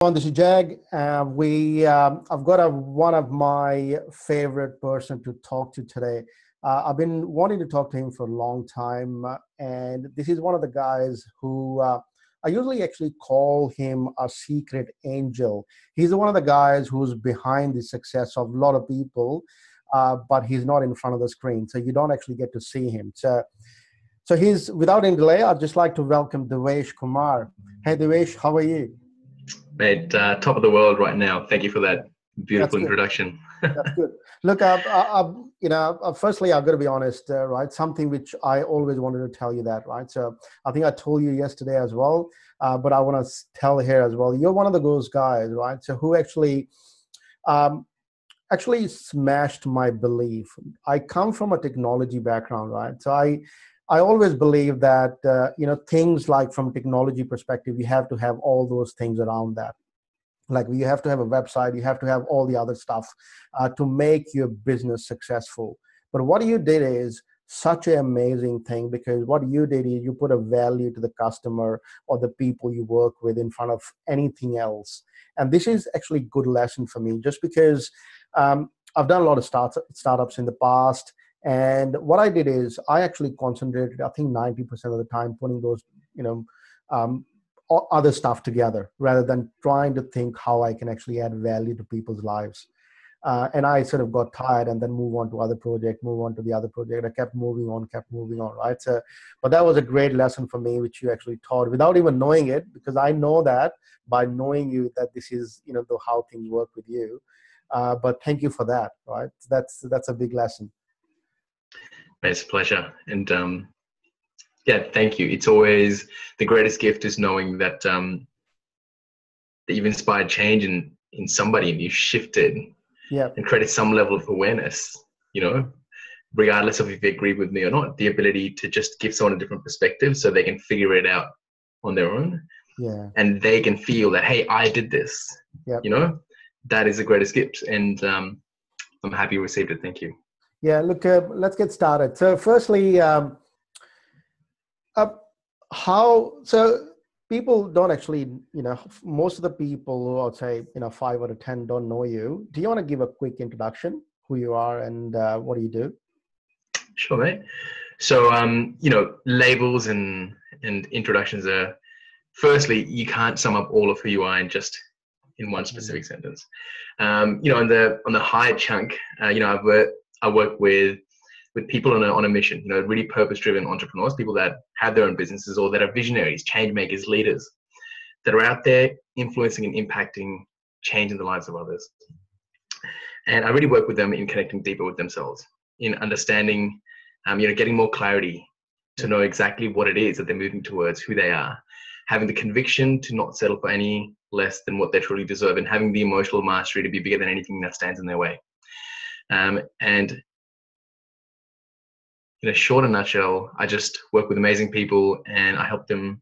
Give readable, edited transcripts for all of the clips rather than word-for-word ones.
This is Jag. I've got one of my favorite person to talk to today. I've been wanting to talk to him for a long time, and this is one of the guys who I usually actually call him a secret angel. He's one of the guys who's behind the success of a lot of people, but he's not in front of the screen, so you don't actually get to see him. So he's without any delay. I'd just like to welcome Devesh Kumar. Hey, Devesh, how are you? Mate, top of the world right now. Thank you for that That's beautiful good. introduction. That's good. Look, firstly, I've got to be honest, right? Something which I always wanted to tell you that, right? So I think I told you yesterday as well, but I want to tell here as well. You're one of those guys, right? So who um, actually smashed my belief. I come from a technology background, right? So I always believe that things like from technology perspective, you have to have all those things around that. Like you have to have a website, you have to have all the other stuff to make your business successful. But what you did is such an amazing thing, because what you did is you put a value to the customer or the people you work with in front of anything else. And this is actually a good lesson for me, just because I've done a lot of startups in the past. And what I did is I actually concentrated, I think 90% of the time, putting those, you know, um, other stuff together rather than trying to think how I can actually add value to people's lives. And I sort of got tired and then move on to other project, move on to the other project. I kept moving on, right? So, but that was a great lesson for me, which you actually taught without even knowing it, because I know that by knowing you that this is, how things work with you. But thank you for that, right? That's a big lesson. Mate, it's a pleasure. And yeah, thank you. It's always the greatest gift is knowing that you've inspired change in somebody and you've shifted Yeah. and created some level of awareness, regardless of if you agree with me or not, the ability to just give someone a different perspective so they can figure it out on their own. Yeah. And they can feel that, hey, I did this. Yeah. That is the greatest gift. And I'm happy you received it. Thank you. Yeah. Look, let's get started. So, firstly, uh, so people don't actually, most of the people who I'd say, 5 out of 10 don't know you. Do you want to give a quick introduction, who you are and what do you do? Sure, mate. So, labels and introductions are, firstly, you can't sum up all of who you are in one specific sentence. On the high chunk, I work with people on a mission, really purpose-driven entrepreneurs, people that have their own businesses or that are visionaries, change makers, leaders that are out there influencing and impacting change in the lives of others. And I really work with them in connecting deeper with themselves, in understanding, getting more clarity to know exactly what it is that they're moving towards, who they are, having the conviction to not settle for any less than what they truly deserve, and having the emotional mastery to be bigger than anything that stands in their way. And in a short nutshell, I just work with amazing people and I help them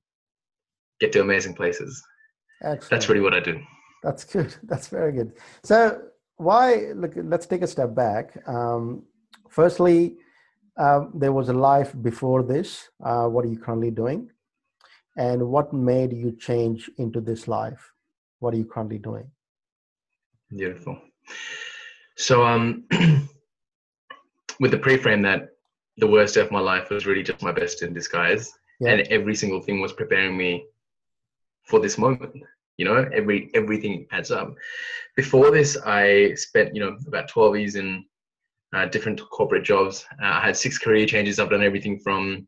get to amazing places. Excellent. That's really what I do. That's good. That's very good. So let's take a step back. Firstly, there was a life before this. What are you currently doing? And what made you change into this life? What are you currently doing? Beautiful. So, with the pre-frame that the worst day of my life was really just my best in disguise. Yeah. And every single thing was preparing me for this moment. Everything adds up. Before this, I spent, about 12 years in different corporate jobs. I had 6 career changes. I've done everything from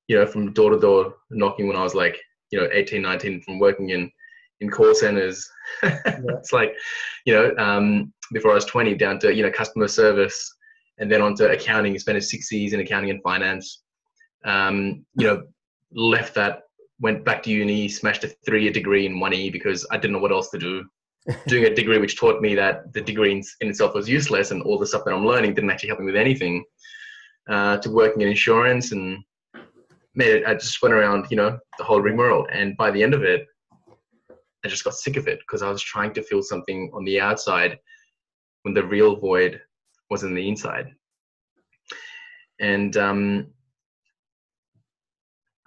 door to door knocking when I was like, 18, 19, from working in call centers. Yeah. It's like, before I was 20, down to, customer service, and then onto accounting. Spent 6 years in accounting and finance. Left that, went back to uni, smashed a 3-year degree in 1 year because I didn't know what else to do. Doing a degree which taught me that the degree in itself was useless, and all the stuff that I'm learning didn't actually help me with anything. To working in insurance, and I just went around, the whole rigmarole. And by the end of it, I just got sick of it because I was trying to feel something on the outside when the real void was in the inside. And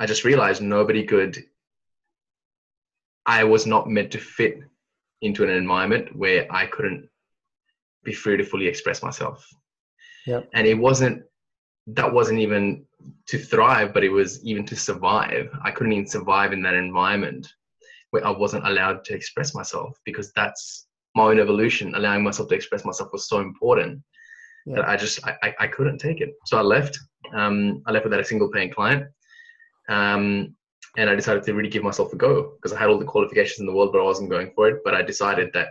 I just realized I was not meant to fit into an environment where I couldn't be free to fully express myself. Yep. And that wasn't even to thrive, but it was even to survive. I couldn't even survive in that environment where I wasn't allowed to express myself, because that's my own evolution. Allowing myself to express myself was so important that I couldn't take it. So I left. I left without a single paying client. And I decided to really give myself a go, because I had all the qualifications in the world, but I wasn't going for it. But I decided that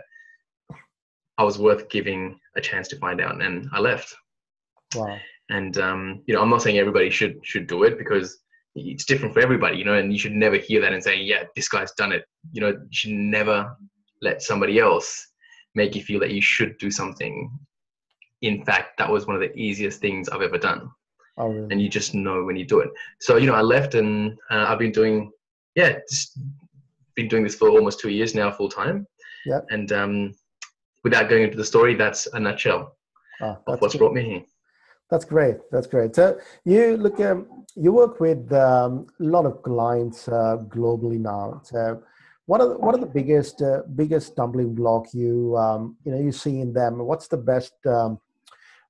I was worth giving a chance to find out, and I left. Wow. And, you know, I'm not saying everybody should do it, because it's different for everybody, you know, and you should never hear that and say, yeah, this guy's done it. You know, you should never let somebody else make you feel that you should do something. In fact, that was one of the easiest things I've ever done. Oh, really? And you just know when you do it. So, you know, I left, and I've been doing, just been doing this for almost 2 years now, full time. Yeah. And without going into the story, that's a nutshell of what's brought me here. That's great. That's great. So you look, you work with a lot of clients globally now. So what are the biggest stumbling block you see in them? What's the best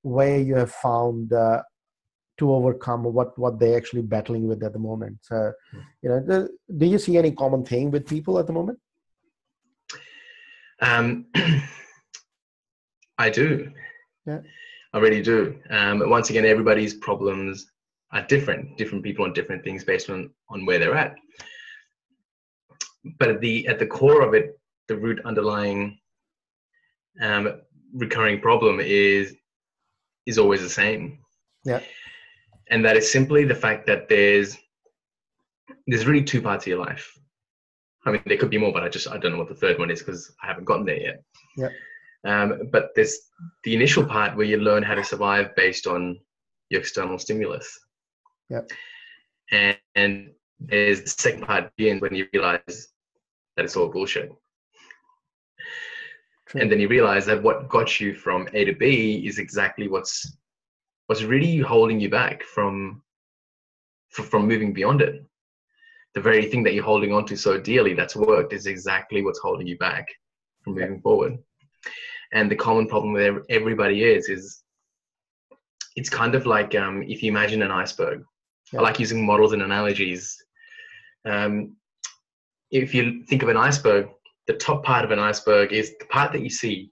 way you have found to overcome what they're actually battling with at the moment? So, you know, do you see any common thing with people at the moment? I do. Yeah. I really do. Once again, everybody's problems are different. Different people on different things based on where they're at. But at the core of it, the root underlying recurring problem is always the same. Yeah. And that is simply the fact that there's really two parts of your life. I mean, there could be more, but I don't know what the third one is, because I haven't gotten there yet. Yeah. But there's the initial part where you learn how to survive based on your external stimulus. Yeah. And there's the second part begins when you realize that it's all bullshit. True. And then you realize that what got you from A to B is exactly what's really holding you back from moving beyond it. The very thing that you're holding on to so dearly that's worked is exactly what's holding you back from moving forward. And the common problem with everybody is it's kind of like if you imagine an iceberg. I like using models and analogies. If you think of an iceberg, the top part of an iceberg is the part that you see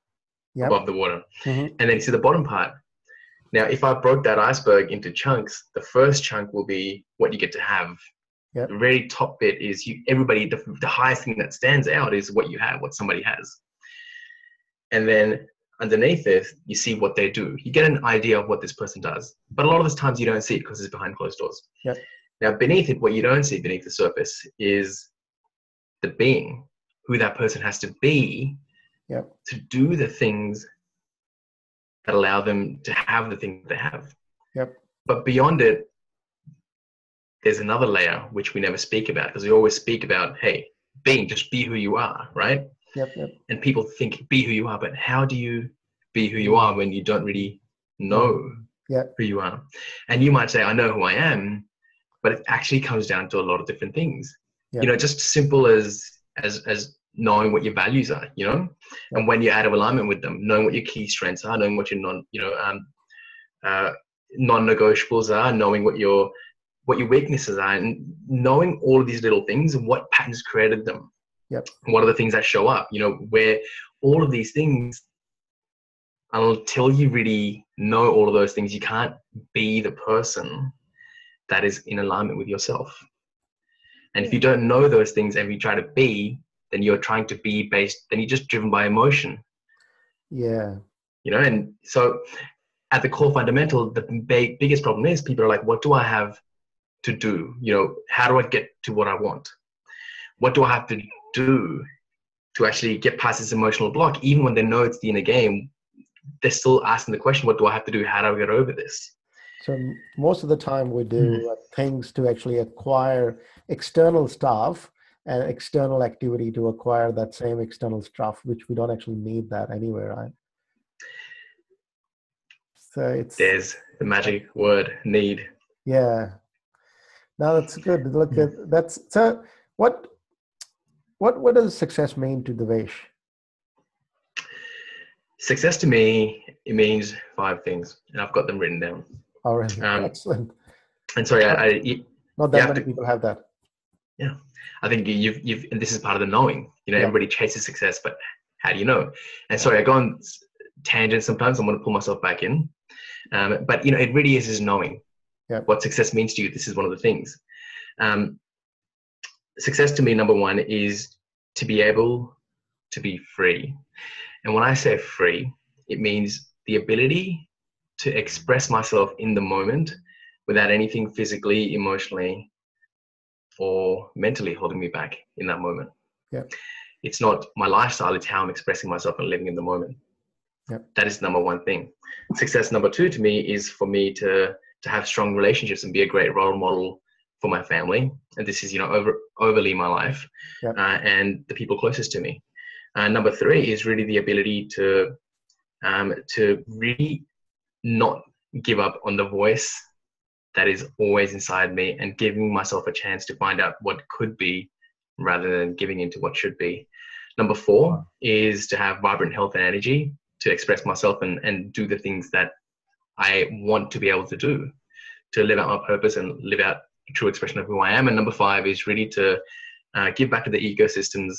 above the water. Mm-hmm. And then you see the bottom part. Now, if I broke that iceberg into chunks, the first chunk will be what you get to have. Yep. The very top bit is the highest thing that stands out is what you have, what somebody has. And then underneath this, you see what they do. You get an idea of what this person does. But a lot of the times you don't see it because it's behind closed doors. Yep. Now, beneath it, what you don't see beneath the surface is the being, who that person has to be to do the things that allow them to have the things they have. Yep. But beyond it, there's another layer which we never speak about, because we always speak about, hey, just be who you are, right? Yep. And people think be who you are, but how do you be who you are when you don't really know who you are? And you might say, I know who I am, but it actually comes down to a lot of different things. Yep. You know, just simple as knowing what your values are, you know, and when you're out of alignment with them, knowing what your key strengths are, knowing what your non-negotiables are, knowing what your weaknesses are, and knowing all of these little things and what patterns created them. Yep. What are the things that show up, you know, where all of these things, until you really know all of those things, you can't be the person that is in alignment with yourself. And if you don't know those things and you try to be, then you're trying to be then you're just driven by emotion. Yeah. You know, and so at the core fundamental, the biggest problem is people are like, what do I have to do? You know, how do I get to what I want? What do I have to do to actually get past this emotional block? Even when they know it's the inner game, they're still asking the question, what do I have to do? How do I get over this? So most of the time we do things to actually acquire external stuff and external activity to acquire that same external stuff, which we don't actually need that anyway, right? So there's the magic word, need. Yeah. No, that's good. Look at that's so what does success mean to Devesh? Success to me, it means five things, and I've got them written down. Oh, really? Um, Excellent. and sorry, Not, you, not you that have many to, people have that. yeah. I think and this is part of the knowing. Yeah. Everybody chases success, but how do you know? And Yeah. sorry, I go on tangents sometimes. I'm going to pull myself back in. But it really is knowing Yeah. what success means to you. This is one of the things. Success to me, number one, is to be able to be free. And when I say free, it means the ability to express myself in the moment without anything physically, emotionally, or mentally holding me back in that moment. Yeah. It's not my lifestyle, it's how I'm expressing myself and living in the moment. Yeah. That is number one thing. Success number two to me is for me to have strong relationships and be a great role model for my family. And this is, overly my life, Yeah. and the people closest to me. Number three is really the ability to really not give up on the voice that is always inside me and giving myself a chance to find out what could be rather than giving into what should be. Number four is to have vibrant health and energy to express myself and do the things that I want to be able to do, to live out my purpose and live out a true expression of who I am. And number five is really to give back to the ecosystems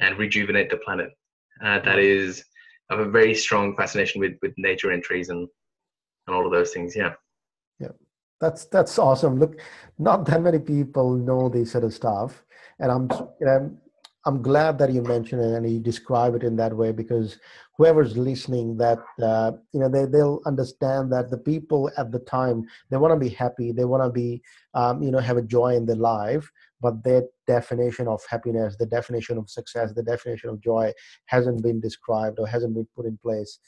and rejuvenate the planet. That is, I have a very strong fascination with nature and trees and all of those things. Yeah. Yeah. That's awesome. Look, not that many people know this sort of stuff, and I'm glad that you mentioned it and you describe it in that way, because whoever's listening, that they'll understand that the people at the time, they want to be happy, they want to be have a joy in their life, but their definition of happiness, the definition of success, the definition of joy hasn't been described or hasn't been put in place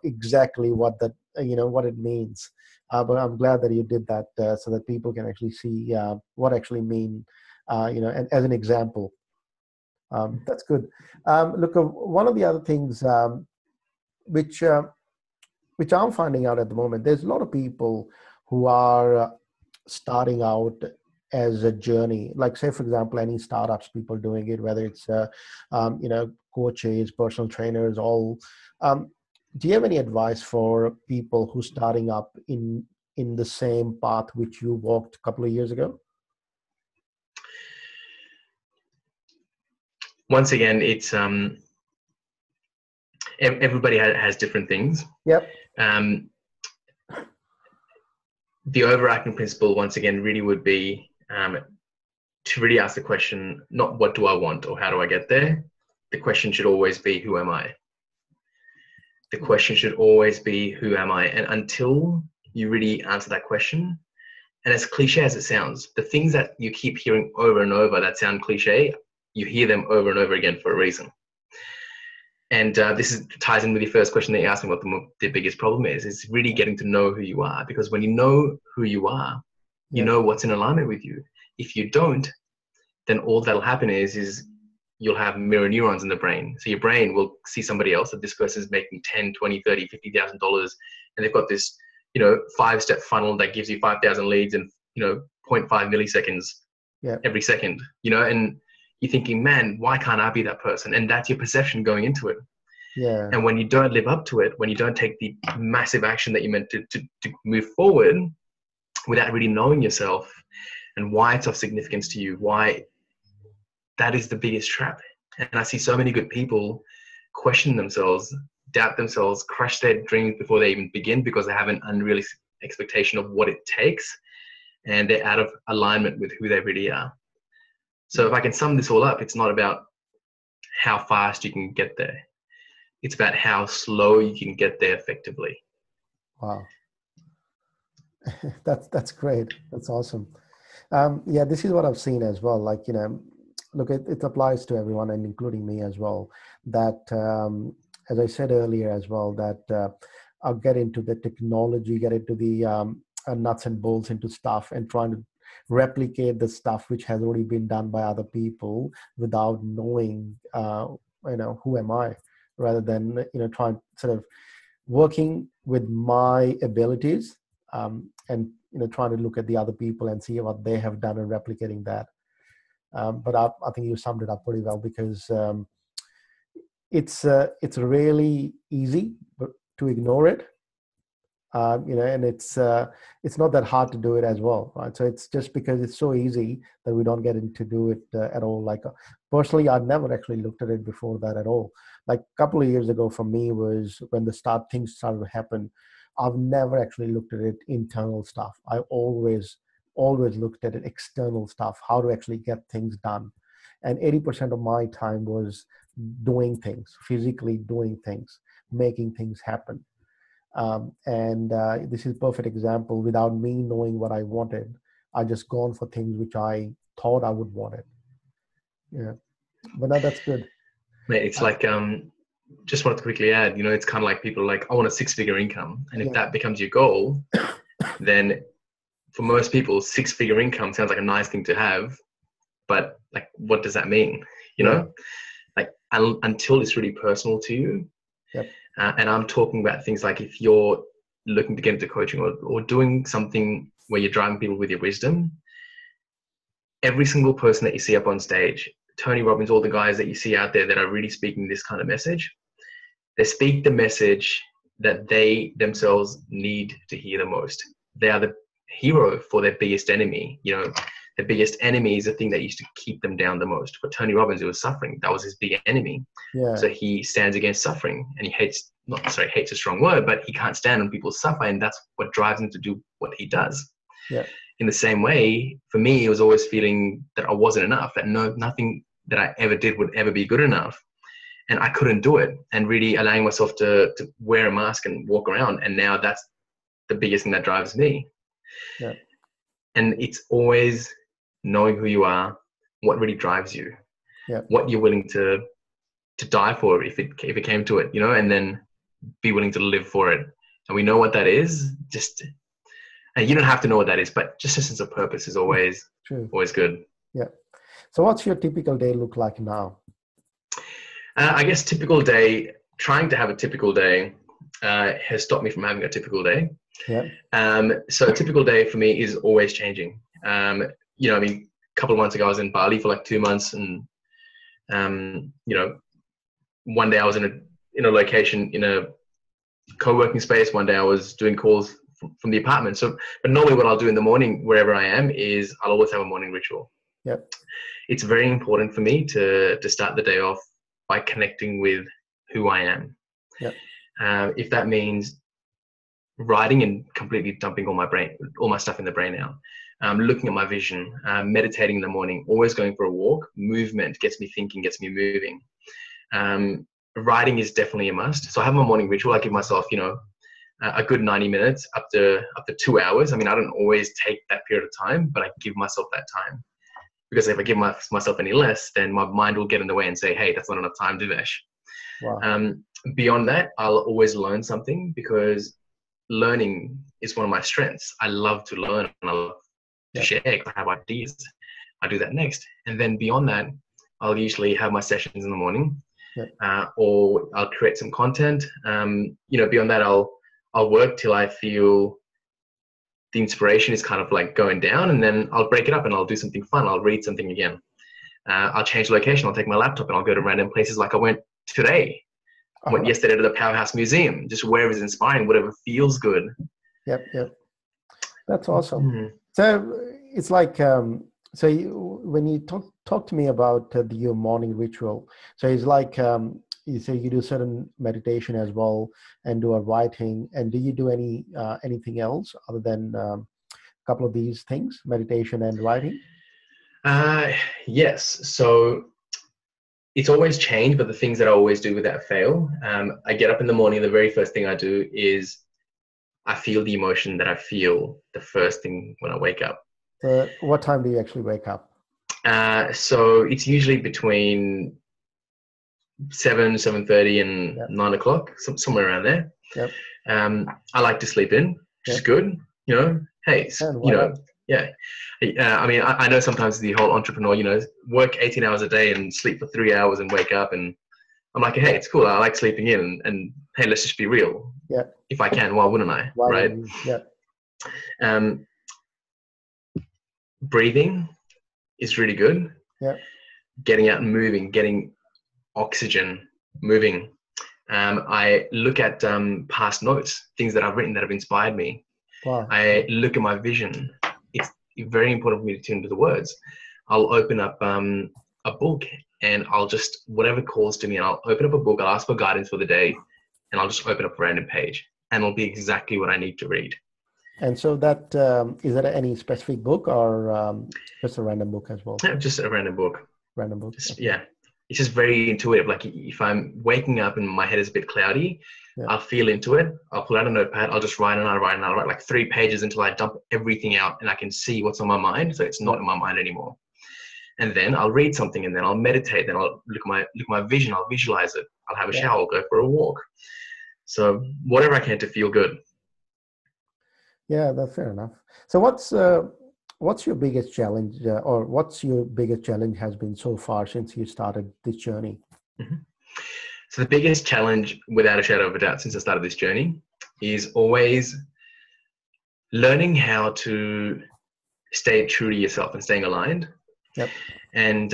exactly what that what it means. But I'm glad that you did that so that people can actually see what actually mean, and as an example. That's good. Look, one of the other things which which I'm finding out at the moment, there's a lot of people who are starting out as a journey. Like, say, for example, any startups, people doing it, whether it's coaches, personal trainers, all. Um, do you have any advice for people who starting up in the same path which you walked a couple of years ago? Once again, it's everybody has different things. Yep. The overarching principle, once again, really would be to really ask the question, not what do I want or how do I get there? The question should always be, who am I? The question should always be, who am I? And until you really answer that question, and as cliche as it sounds, the things that you keep hearing over and over that sound cliche, you hear them over and over again for a reason. And this ties in with your first question that you asked me what the biggest problem is really getting to know who you are. Because when you know who you are, you know what's in alignment with you. If you don't, then all that'll happen is you'll have mirror neurons in the brain. So your brain will see somebody else, that this person's making 10, 20, 30, $50,000, and they've got this, 5-step funnel that gives you 5,000 leads in, 0.5 milliseconds every second, and you're thinking, man, why can't I be that person? And that's your perception going into it. Yeah. And when you don't live up to it, when you don't take the massive action that you meant to move forward without really knowing yourself and why it's of significance to you, why that is the biggest trap. And I see so many good people question themselves, doubt themselves, crush their dreams before they even begin because they have an unrealistic expectation of what it takes and they're out of alignment with who they really are. So if I can sum this all up, it's not about how fast you can get there. It's about how slow you can get there effectively. Wow. That's great. That's awesome. Yeah, this is what I've seen as well. Like, look, it applies to everyone and including me as well. That, as I said earlier as well, that I'll get into the technology, get into the nuts and bolts into stuff and trying to replicate the stuff which has already been done by other people without knowing, who am I, rather than, trying sort of working with my abilities, and trying to look at the other people and see what they have done and replicating that. But I think you summed it up pretty well, because it's really easy to ignore it, and it's not that hard to do it as well, right? So it's just because it's so easy that we don't get into do it at all. Like personally, I'd never actually looked at it before that at all. Like a couple of years ago for me was when things started to happen. I've never actually looked at it internal stuff. I always looked at it external stuff, how to actually get things done. And 80% of my time was doing things, physically doing things, making things happen. And this is a perfect example. Without me knowing what I wanted, I just gone for things which I thought I would want it. Yeah, but no, that's good. Mate, it's like just wanted to quickly add, it's kind of like people are like, I want a 6-figure income. And if Yeah, that becomes your goal, then for most people, 6-figure income sounds like a nice thing to have. But like, what does that mean? yeah, Like until it's really personal to you. yep, And I'm talking about things like if you're looking to get into coaching or doing something where you're driving people with your wisdom, every single person that you see up on stage, Tony Robbins, all the guys that you see out there that are really speaking this kind of message, they speak the message that they themselves need to hear the most. They are the hero for their biggest enemy. The biggest enemy is the thing that used to keep them down the most. For Tony Robbins, it was suffering. That was his big enemy. yeah, So he stands against suffering, and he hates, not necessarily hates a strong word, but he can't stand when people suffer, and that's what drives him to do what he does. yeah, In the same way, for me, it was always feeling that I wasn't enough, that nothing that I ever did would ever be good enough. And I couldn't do it, and really allowing myself to wear a mask and walk around. And now that's the biggest thing that drives me. yeah, And it's always knowing who you are, what really drives you, yeah. what you're willing to die for if it came to it, and then be willing to live for it. And we know what that is. And you don't have to know what that is, but just a sense of purpose is always True. good. Yeah. So what's your typical day look like now? I guess trying to have a typical day has stopped me from having a typical day. Yeah, So a typical day for me is always changing. A couple of months ago I was in Bali for like 2 months, and one day I was in a location in a co-working space. One day I was doing calls from the apartment. So, but normally what I'll do in the morning, wherever I am, is I'll always have a morning ritual. yeah, It's very important for me to start the day off by connecting with who I am. yeah, If that means writing and completely dumping all my stuff in the brain out, looking at my vision, meditating in the morning, always going for a walk. Movement gets me thinking, gets me moving. Writing is definitely a must. So I have my morning ritual. I give myself, a good 90 minutes up to 2 hours. I mean, I don't always take that period of time, but I give myself that time, because if I give myself any less, then my mind will get in the way and say, hey, that's not enough time, Devesh. wow, Beyond that, I'll always learn something, because learning is one of my strengths. I love to learn, and I love to yeah, share. I have ideas. I do that next. And then beyond that, I'll usually have my sessions in the morning, yeah, or I'll create some content. Beyond that, I'll work till I feel the inspiration is kind of like going down, and then I'll break it up and I'll do something fun. I'll read something again. I'll change location. I'll take my laptop and I'll go to random places, like I went today. I went yesterday to the Powerhouse Museum, just wherever is inspiring, whatever feels good. yep, yep. That's awesome. Mm. So it's like, when you talk to me about your morning ritual, so it's like, you say you do certain meditation as well and do a writing, and do you do anything else other than a couple of these things, meditation and writing? Yes. So it's always changed, but the things that I always do without fail, I get up in the morning. The very first thing I do is I feel the emotion that I feel the first thing when I wake up. What time do you actually wake up? So it's usually between 7:30 and Yep, 9 o'clock, somewhere around there. yep, I like to sleep in, which is yep. good. Hey, And why not? yeah. I know sometimes the whole entrepreneur, work 18 hours a day and sleep for 3 hours and wake up, and I'm like, hey, it's cool. I like sleeping in, and hey, let's just be real. Yeah. If I can, why wouldn't I? Why Right? wouldn't you? Yeah. Um, breathing is really good. Yeah. Getting out and moving, getting oxygen moving. I look at past notes, things that I've written that have inspired me. Wow. I look at my vision. It's very important for me to tune to the words. I'll open up a book and I'll just, whatever calls to me, and I'll open up a book, I'll ask for guidance for the day, and I'll just open up a random page and it'll be exactly what I need to read. And so that, is that any specific book or just a random book as well? Yeah, just a random book. Random book. Just, Okay. yeah. It's just very intuitive. Like if I'm waking up and my head is a bit cloudy, Yeah. I'll feel into it. I'll pull out a notepad. I'll just write and I'll write like 3 pages until I dump everything out and I can see what's on my mind. So it's not in my mind anymore. And then I'll read something and then I'll meditate. Then I'll look at my vision. I'll visualize it. I'll have a shower, I'll go for a walk. So whatever I can to feel good. Yeah, that's fair enough. So what's your biggest challenge, or what's your biggest challenge has been so far since you started this journey? Mm-hmm. So the biggest challenge, without a shadow of a doubt, since I started this journey, is always learning how to stay true to yourself and staying aligned. Yep. And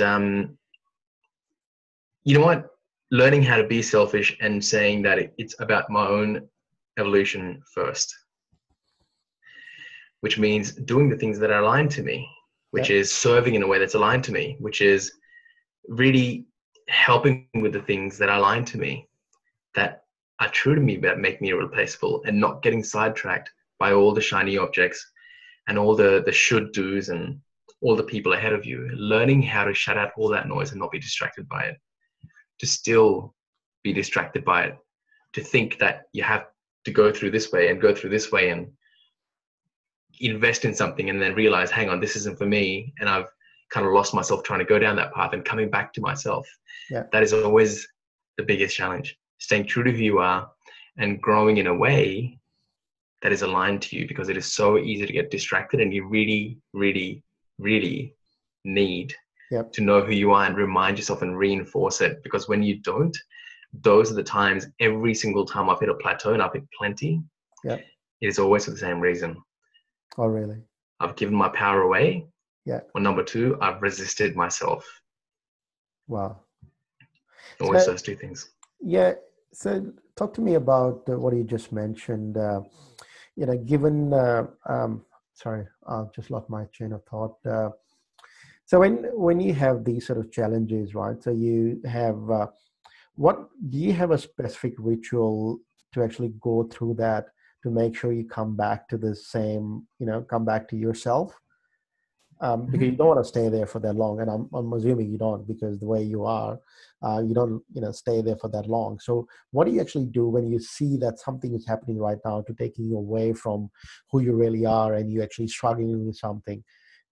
you know what? Learning how to be selfish and saying that it's about my own evolution first, which means doing the things that are aligned to me, which is serving in a way that's aligned to me, which is really helping with the things that are aligned to me, that are true to me, that make me irreplaceable, and not getting sidetracked by all the shiny objects and all the should do's and all the people ahead of you. Learning how to shut out all that noise and not be distracted by it, to still be distracted by it, to think that you have to go through this way and invest in something and then realize, hang on, this isn't for me, and I've kind of lost myself trying to go down that path, and coming back to myself. That is always the biggest challenge, staying true to who you are and growing in a way that is aligned to you, because it is so easy to get distracted, and you really, really, really need to know who you are and remind yourself and reinforce it. Because when you don't, those are the times, every single time I've hit a plateau, and I've hit plenty, it is always for the same reason. Oh, really? I've given my power away. Or number 2, I've resisted myself. Wow. Always those 2 things. Yeah. So talk to me about what you just mentioned. Given, sorry, I've just lost my chain of thought. So when you have these sort of challenges, right? So you have, do you have a specific ritual to actually go through that, to make sure you come back to the same, come back to yourself? Because you don't want to stay there for that long. And I'm assuming you don't, because the way you are, you don't, stay there for that long. So what do you actually do when you see that something is happening right now to taking you away from who you really are, and you actually struggling with something?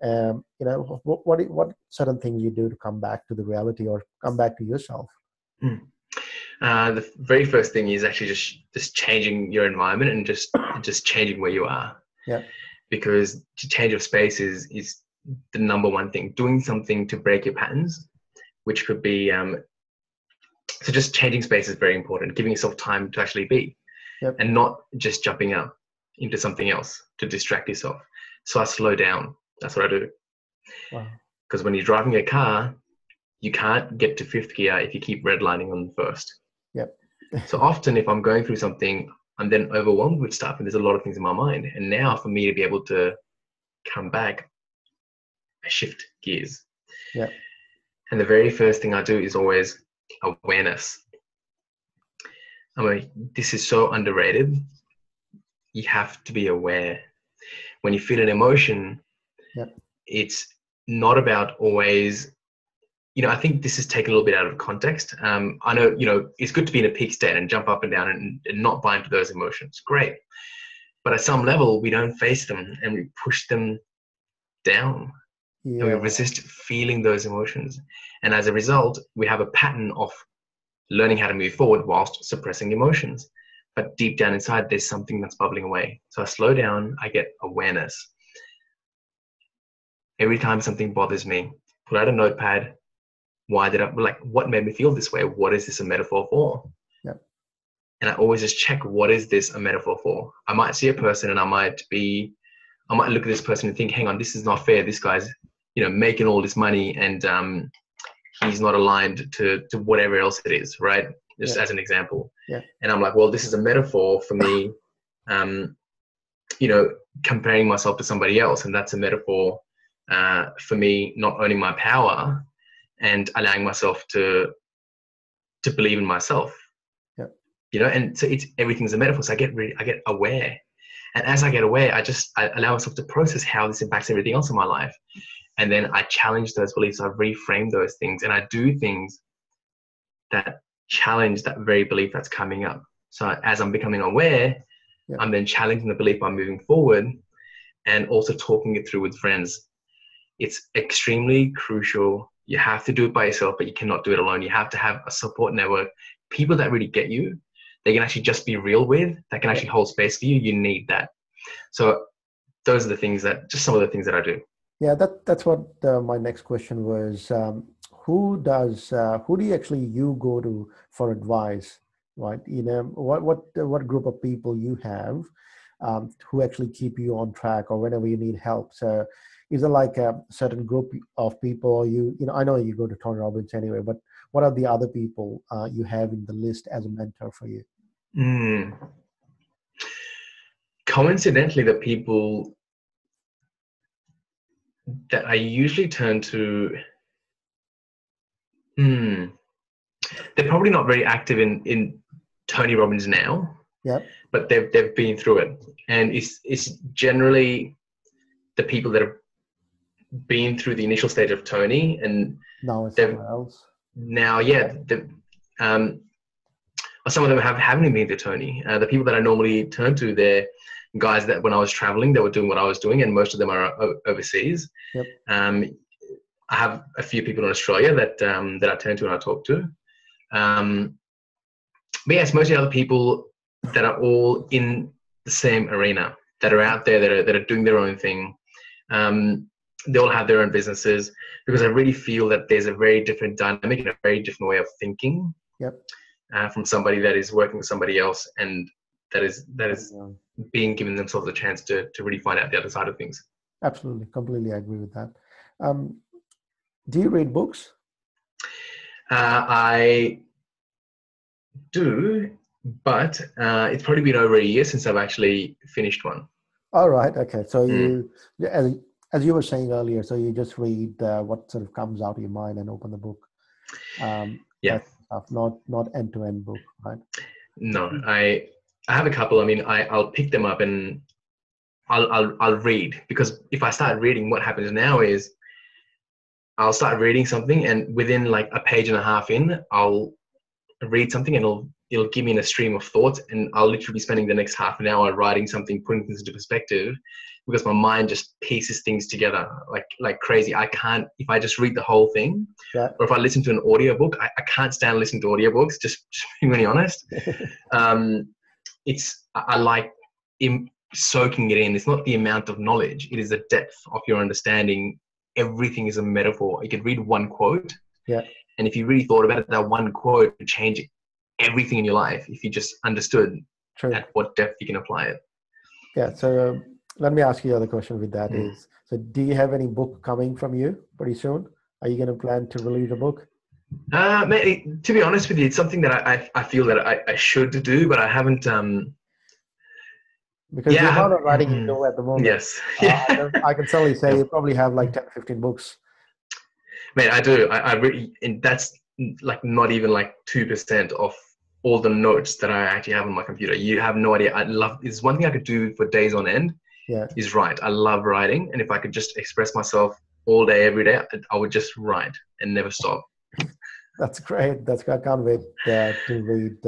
What certain things you do to come back to the reality or come back to yourself? The very first thing is actually just changing your environment and just changing where you are. Because to change of space is the number one thing. Doing something to break your patterns, which could be so just changing space is very important. Giving yourself time to actually be, and not just jumping up into something else to distract yourself. So I slow down. That's what I do. Wow. Because when you're driving a car, you can't get to 5th gear if you keep redlining on the 1st. So often if I'm going through something, I'm then overwhelmed with stuff, and there's a lot of things in my mind. And now for me to be able to come back, I shift gears. And the very first thing I do is always awareness. I mean, this is so underrated. You have to be aware. When you feel an emotion, it's not about always, I think this is taken a little bit out of context. I know, it's good to be in a peak state and jump up and down and not buy into those emotions. Great. But at some level, we don't face them and we push them down. And we resist feeling those emotions. And as a result, we have a pattern of learning how to move forward whilst suppressing emotions. But deep down inside, there's something that's bubbling away. So I slow down, I get awareness. Every time something bothers me, pull out a notepad. What made me feel this way? What is this a metaphor for? And I always just check, what is this a metaphor for? I might see a person and I might look at this person and think, hang on, this is not fair. This guy's, making all this money and he's not aligned to whatever else it is, right? just as an example. Yeah. And I'm like, well, this is a metaphor for me, you know, comparing myself to somebody else. And that's a metaphor for me not owning my power and allowing myself to believe in myself. Yeah. You know, and so everything's a metaphor. So I get aware. And as I get aware, I allow myself to process how this impacts everything else in my life. And then I challenge those beliefs. I reframe those things, and I do things that challenge that very belief that's coming up. So as I'm becoming aware, I'm then challenging the belief by moving forward and also talking it through with friends. It's extremely crucial. You have to do it by yourself, but you cannot do it alone. You have to have a support network, people that really get you, they can actually just be real with, that can actually hold space for you. You need that. So those are the things just some of the things that I do. Yeah, that's what my next question was. Who do you actually go to for advice, right? You know, what group of people you have who actually keep you on track or whenever you need help? So is there like a certain group of people you know, I know you go to Tony Robbins anyway, but what are the other people you have in the list as a mentor for you? Coincidentally, the people that I usually turn to, they're probably not very active in Tony Robbins now. Yeah. But they've been through it, and it's generally the people that have been through the initial stage of Tony, and now it's somewhere else. Now, some of them haven't been to Tony. The people that I normally turn to, they're guys that when I was traveling, they were doing what I was doing, and most of them are overseas. Yep. I have a few people in Australia that I turn to and I talk to. But yes, mostly other people that are all in the same arena, that are out there, that are doing their own thing. They all have their own businesses, because I really feel that there's a very different dynamic and a very different way of thinking. Yep. From somebody that is working with somebody else and that is being given themselves a chance to really find out the other side of things. Absolutely. Completely agree with that. Do you read books? I do, but it's probably been over a year since I've actually finished one. All right. Okay. So you, as you were saying earlier, so you just read what sort of comes out of your mind and open the book. Not end-to-end book, right? No, I have a couple. I mean, I'll pick them up and I'll read, because if I start reading, what happens now is I'll start reading something, and within like a page and a half in, I'll read something and it'll give me in a stream of thoughts, and I'll literally be spending the next half an hour writing something, putting things into perspective, because my mind just pieces things together like crazy. I can't, if I just read the whole thing, or if I listen to an audiobook, I can't stand listening to audiobooks, just being really honest. I like soaking it in. It's not the amount of knowledge, it is the depth of your understanding. Everything is a metaphor. You could read one quote, and if you really thought about it, that one quote would change everything in your life if you just understood at what depth you can apply it. Yeah. So let me ask you the other question with that is, so do you have any book coming from you pretty soon? Are you going to plan to release a book? To be honest with you, it's something that I feel that I should do, but I haven't. Because the amount of writing you do at the moment. Yes. I can certainly say you probably have like 10, 15 books. Mate, I do. I really, and that's like not even like 2% of all the notes that I actually have on my computer. You have no idea. It's one thing I could do for days on end. Is write. I love writing, and if I could just express myself all day, every day, I would just write and never stop. That's great. I can't wait to read,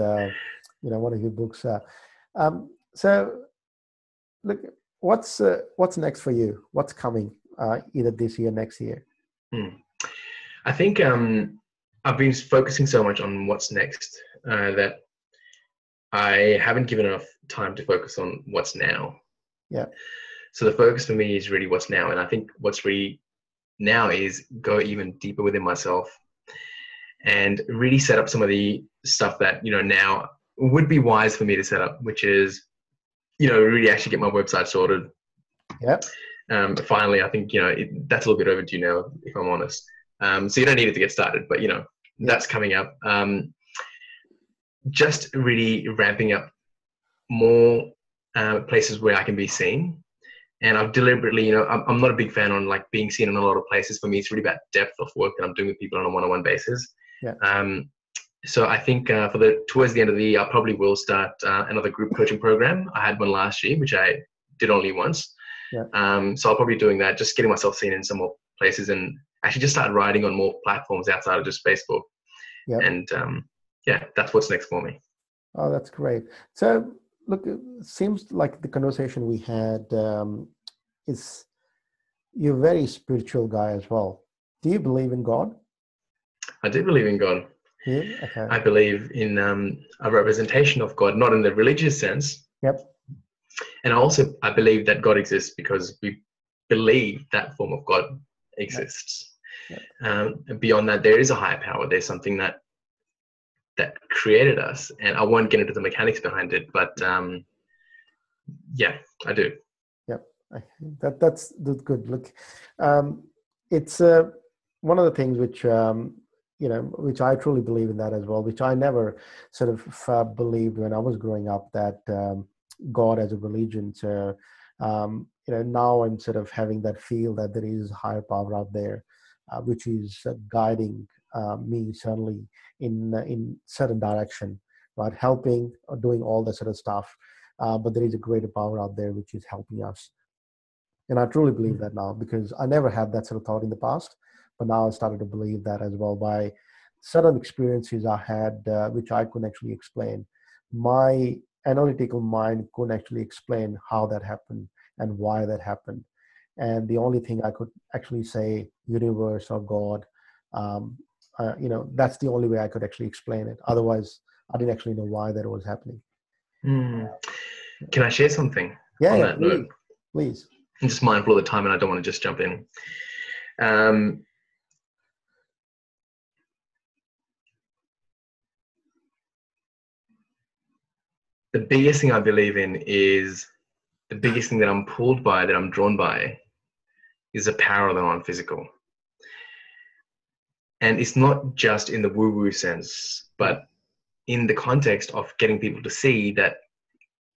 one of your books. So, look, what's next for you? What's coming either this year, next year? I think I've been focusing so much on what's next that I haven't given enough time to focus on what's now. Yeah. So the focus for me is really what's now. And I think what's really now is go even deeper within myself and really set up some of the stuff that, now would be wise for me to set up, which is, really actually get my website sorted. Yeah. Finally, I think, that's a little bit overdue now, if I'm honest. So you don't need it to get started, but, that's coming up. just really ramping up more places where I can be seen. And I've deliberately, I'm not a big fan on like being seen in a lot of places. For me, it's really about depth of work that I'm doing with people on a one-on-one basis. Yeah. So I think towards the end of the year, I probably will start another group coaching program. I had one last year, which I did only once. Yeah. So I'll probably be doing that, just getting myself seen in some more places, and actually just start writing on more platforms outside of just Facebook. Yeah. And that's what's next for me. Oh, that's great. So look, it seems like the conversation we had is, you're a very spiritual guy as well. Do you believe in God? I do believe in God. Yeah. Okay. I believe in a representation of God, not in the religious sense. Yep. And also, I believe that God exists because we believe that form of God exists. Yep. And beyond that, there is a higher power. There's something that created us, and I won't get into the mechanics behind it, but yeah, I do. Yep. That's good. Look, it's one of the things which which I truly believe in that as well, which I never sort of believed when I was growing up, that God as a religion. So now I'm sort of having that feel that there is a higher power out there, which is guiding me certainly in certain direction, right? Helping or doing all that sort of stuff. But there is a greater power out there which is helping us. And I truly believe that now, because I never had that sort of thought in the past, but now I started to believe that as well by certain experiences I had, which I couldn't actually explain. My analytical mind couldn't actually explain how that happened and why that happened. And the only thing I could actually say, universe or God, that's the only way I could actually explain it. Otherwise, I didn't actually know why that was happening. Can I share something on that note? Please. I'm just mindful of the time, and I don't want to just jump in. The biggest thing I believe in is the biggest thing that I'm pulled by, that I'm drawn by, is the power of the non-physical. And it's not just in the woo-woo sense, but in the context of getting people to see that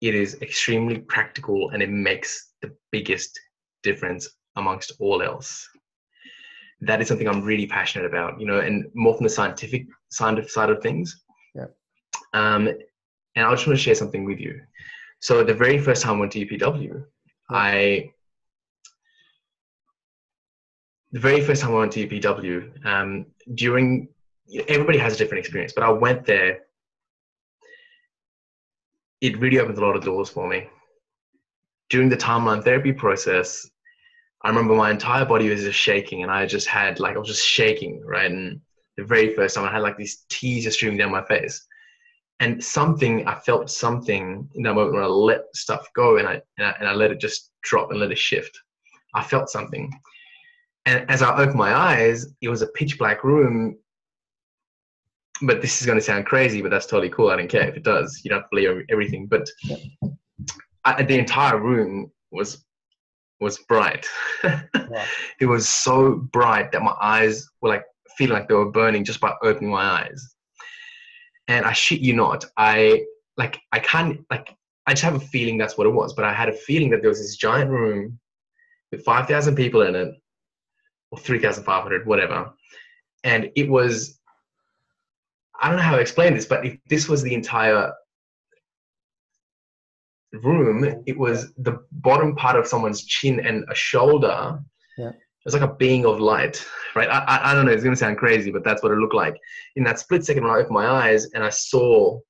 it is extremely practical and it makes the biggest difference amongst all else. That is something I'm really passionate about, and more from the scientific side of things. Yeah. And I just want to share something with you. So the very first time I went to UPW, during, everybody has a different experience, but I went there. It really opened a lot of doors for me. During the timeline therapy process, I remember my entire body was just shaking, and I was just shaking, right? And the very first time I had these tears just streaming down my face. And I felt something in that moment when I let stuff go and I let it just drop and let it shift. I felt something. And as I opened my eyes, it was a pitch black room. But this is going to sound crazy, but that's totally cool. I don't care if it does. You don't have to believe everything. But the entire room was bright. Wow. It was so bright that my eyes were feeling like they were burning just by opening my eyes. And I shit you not, I just have a feeling that's what it was. But I had a feeling that there was this giant room with 5,000 people in it, or 3,500, whatever. And it was, I don't know how to explain this, but if this was the entire room, it was the bottom part of someone's chin and a shoulder. Yeah. It was like a being of light, right? I don't know, it's going to sound crazy, but that's what it looked like. In that split second when I opened my eyes and I saw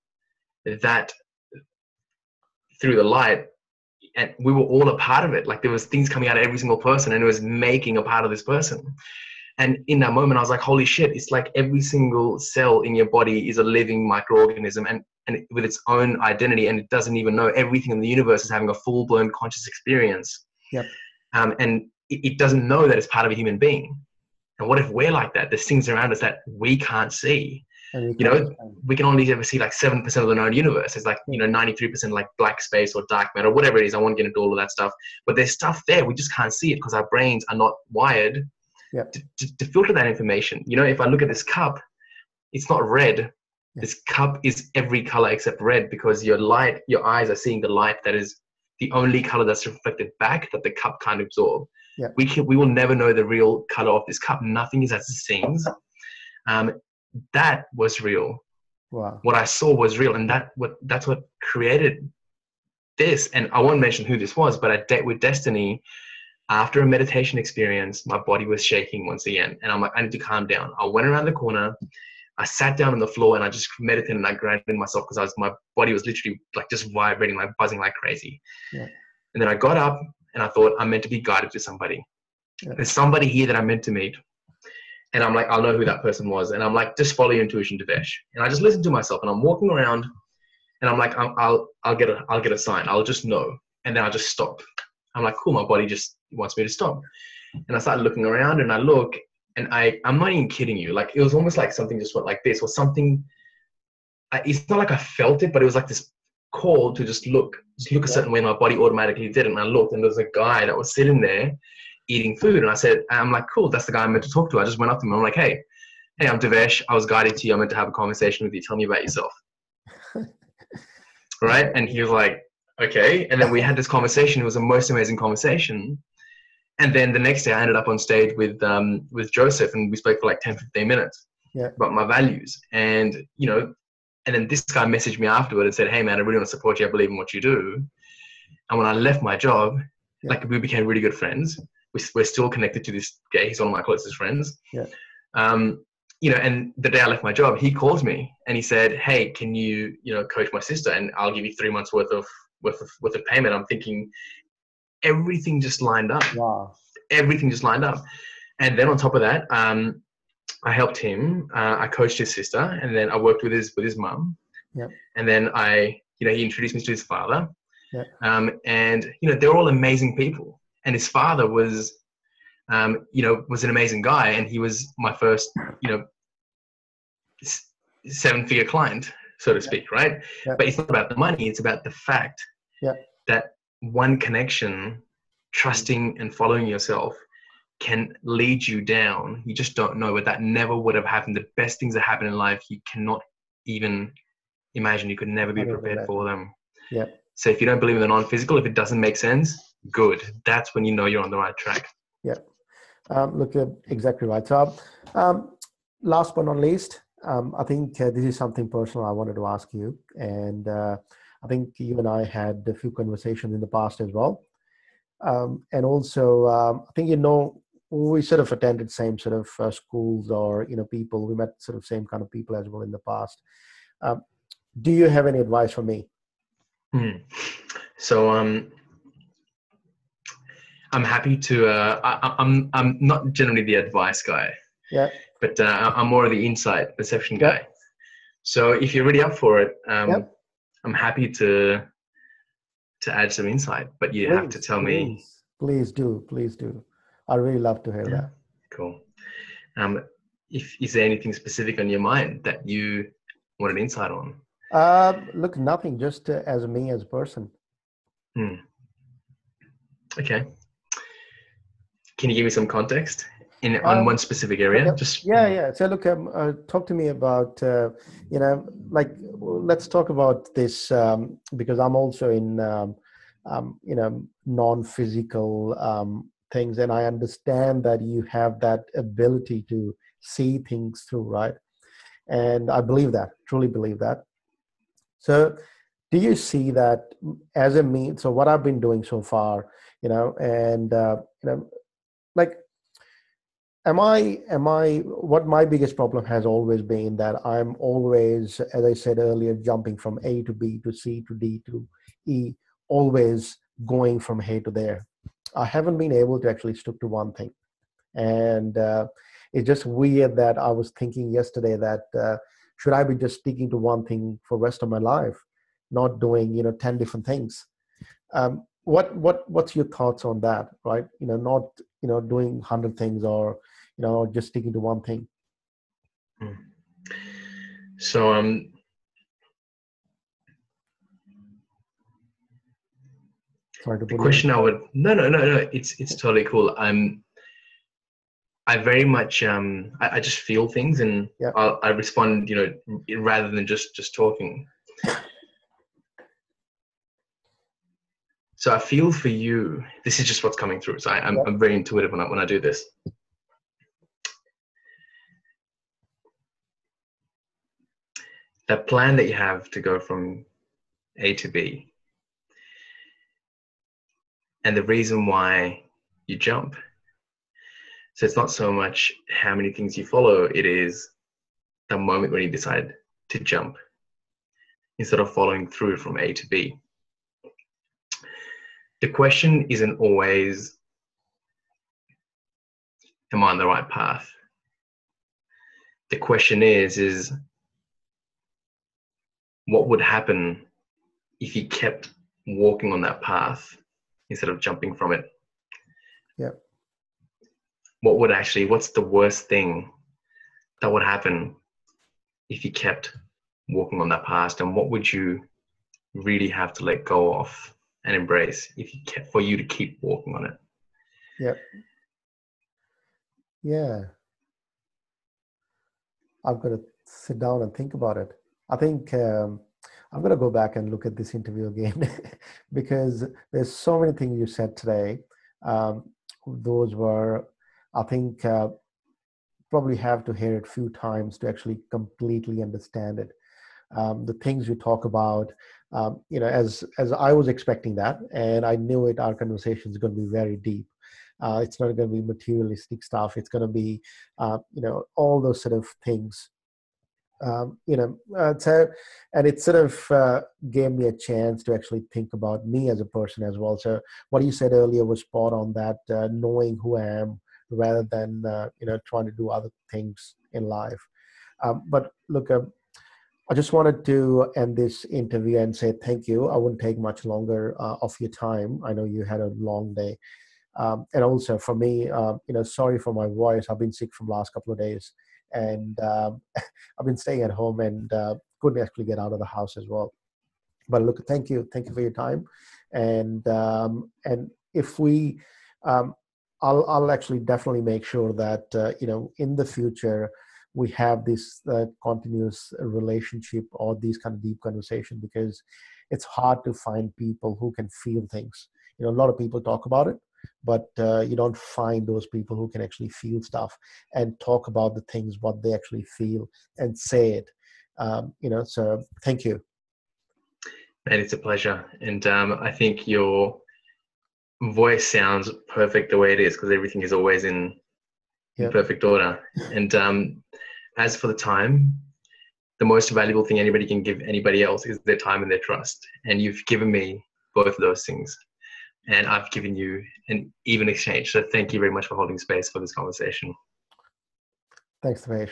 that through the light, and we were all a part of it. There was things coming out of every single person, and it was making a part of this person. And in that moment, I was like, holy shit, it's like every single cell in your body is a living microorganism and with its own identity, and it doesn't even know everything in the universe is having a full-blown conscious experience. Yep. And it doesn't know that it's part of a human being. And what if we're like that? There's things around us that we can't see. And we can only ever see 7% of the known universe. It's 93% black space or dark matter, whatever it is. I won't get into all of that stuff. But there's stuff there. We just can't see it because our brains are not wired to filter that information. If I look at this cup, it's not red. This cup is every color except red, because your eyes are seeing the light that is the only color that's reflected back that the cup can't absorb. Yeah. We will never know the real color of this cup. Nothing is as it seems. That was real. Wow. What I saw was real, and that's what created this. And I won't mention who this was, but with Destiny, after a meditation experience, my body was shaking once again, and I'm like, I need to calm down. I went around the corner, I sat down on the floor, and I just meditated and I grounded myself, because my body was literally like just vibrating, like buzzing like crazy. Yeah. And then I got up and I thought, I'm meant to be guided to somebody. Yeah. There's somebody here that I'm meant to meet. And I'm like, I'll know who that person was. And I'm like, just follow your intuition, Devesh. And I just listened to myself, and I'm walking around, and I'm like, I'll get a sign. I'll just know. And then I'll just stop. I'm like, cool, my body just wants me to stop. And I started looking around, and I look, and I'm not even kidding you. Like, it was almost like something just went like this, or something. It's not like I felt it, but it was like this call to just look a certain way. My body automatically did it. And I looked, and there was a guy that was sitting there eating food. And I'm like, cool, that's the guy I'm meant to talk to. I just went up to him. I'm like, hey, I'm Devesh. I was guided to you. I'm meant to have a conversation with you. Tell me about yourself. Right? And he was like, okay. And then we had this conversation. It was the most amazing conversation. And then the next day I ended up on stage with Joseph, and we spoke for like 10, 15 minutes about my values. And, and then this guy messaged me afterward and said, hey man, I really want to support you. I believe in what you do. And when I left my job, like, we became really good friends. We're still connected to this day. He's one of my closest friends. Yeah. And the day I left my job, he calls me and he said, hey, can you, coach my sister, and I'll give you 3 months worth of payment. I'm thinking, everything just lined up. Wow. Everything just lined up. And then on top of that, I helped him. I coached his sister, and then I worked with his mum. Yeah. And then he introduced me to his father. Yeah. And they're all amazing people. And his father was an amazing guy, and he was my first, 7-figure client, so to speak, right? Yeah. But it's not about the money. It's about the fact that one connection, trusting and following yourself, can lead you down. You just don't know, but that never would have happened. The best things that happen in life, you cannot even imagine. You could never be prepared for them. Yeah. So if you don't believe in the non-physical, if it doesn't make sense, good. That's when you know you're on the right track. Yeah. Look, exactly right. So last but not least, I think this is something personal I wanted to ask you. And I think you and I had a few conversations in the past as well. And also, I think, we sort of attended same sort of schools, or, people, we met sort of same kind of people as well in the past. Do you have any advice for me? So, I'm happy to, I'm not generally the advice guy, but I'm more of the insight perception guy. So if you're really up for it, I'm happy to add some insight, but you have to tell me. Please do. I really love to hear that. Cool. Is there anything specific on your mind that you want an insight on? Look, nothing, just as me as a person. Okay. Can you give me some context on one specific area? So look, talk to me about, let's talk about this, because I'm also in, non-physical things, and I understand that you have that ability to see things through, right? And I believe that, truly believe that. So do you see that as a means? So what I've been doing so far, what my biggest problem has always been that I'm always, as I said earlier, jumping from A to B to C to D to E, always going from here to there. I haven't been able to actually stick to one thing. And it's just weird that I was thinking yesterday that should I be just sticking to one thing for the rest of my life, not doing, 10 different things? What's your thoughts on that, right? Not, doing 100 things, or, just sticking to one thing. So, sorry to the question I would, no, it's totally cool. I very much I just feel things, and Yeah. I respond, rather than just talking. So I feel for you. This is just what's coming through. So I'm very intuitive when I do this. That plan that you have to go from A to B, and the reason why you jump. So it's not so much how many things you follow, it is the moment when you decide to jump instead of following through from A to B. The question isn't always, am I on the right path? The question is what would happen if you kept walking on that path instead of jumping from it? Yeah. What's the worst thing that would happen if you kept walking on that path? And what would you really have to let go of and embrace for you to keep walking on it? Yeah. Yeah. I've got to sit down and think about it. I think I'm going to go back and look at this interview again because there's so many things you said today. Those were, I think, probably have to hear it a few times to actually completely understand it. The things you talk about, as I was expecting that, and I knew it, our conversation is going to be very deep. It's not going to be materialistic stuff. It's going to be, all those sort of things. And it sort of gave me a chance to actually think about me as a person as well. So what you said earlier was spot on, that knowing who I am rather than trying to do other things in life. But look, I just wanted to end this interview and say thank you. I wouldn't take much longer of your time. I know you had a long day. And also for me, sorry for my voice. I've been sick from last couple of days, and I've been staying at home and couldn't actually get out of the house as well. But look, thank you for your time, and if we, I'll actually definitely make sure that in the future we have this continuous relationship or these kind of deep conversation, because it's hard to find people who can feel things. A lot of people talk about it, but you don't find those people who can actually feel stuff and talk about the things what they actually feel and say it. So thank you. And it's a pleasure. And I think your voice sounds perfect the way it is, because everything is always in perfect order. And as for the time, the most valuable thing anybody can give anybody else is their time and their trust. And you've given me both of those things, and I've given you an even exchange. So thank you very much for holding space for this conversation. Thanks, Devesh.